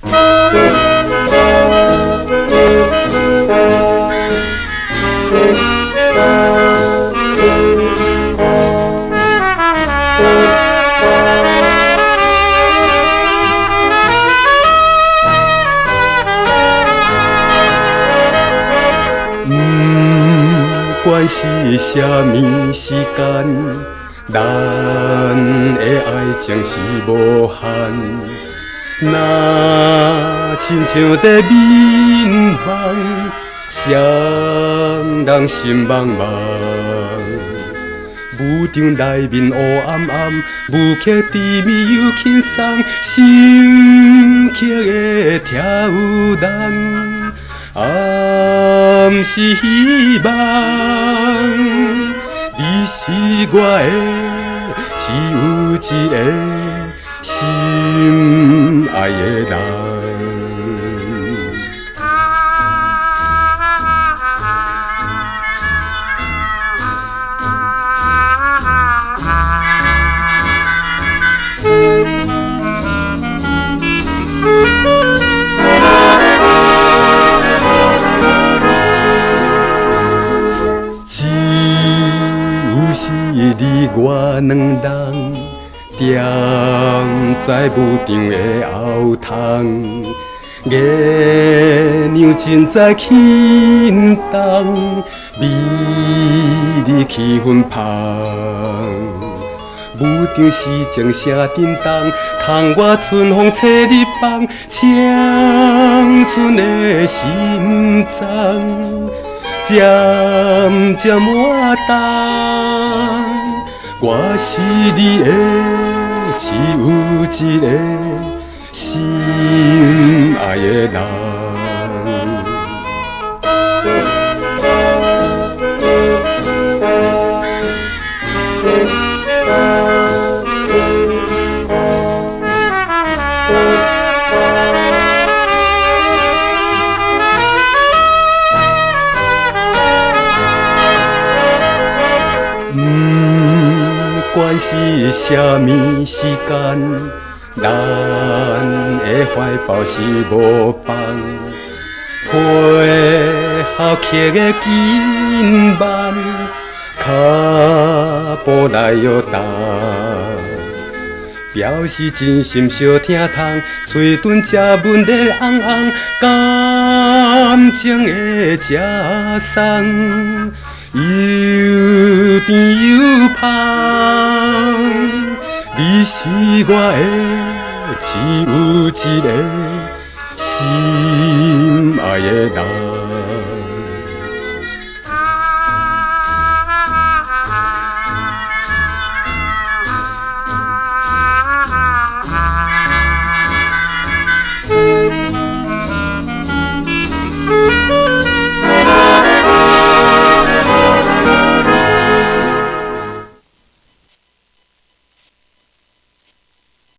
不管是啥物时间，咱的爱情是无限。若亲像在眠梦，谁人心茫茫？舞场内面黑暗暗，舞曲甜蜜又轻松，心曲的跳动。暗是希望，你是我的，只有一个心爱的人。你我两人踮在舞场的后窗，月亮正在轻动，美丽气氛香。舞场是钟声震动，窗外春风吹日放，青春的心脏渐渐活动。我是你的，只有一个心爱的人。不管是啥物时间，咱的怀抱是无放，配合曲的紧慢，脚步来摇动，表示真心相听痛，嘴唇接吻的红红，感情的接送。又甜又香，你是我的，只有一个心爱的人。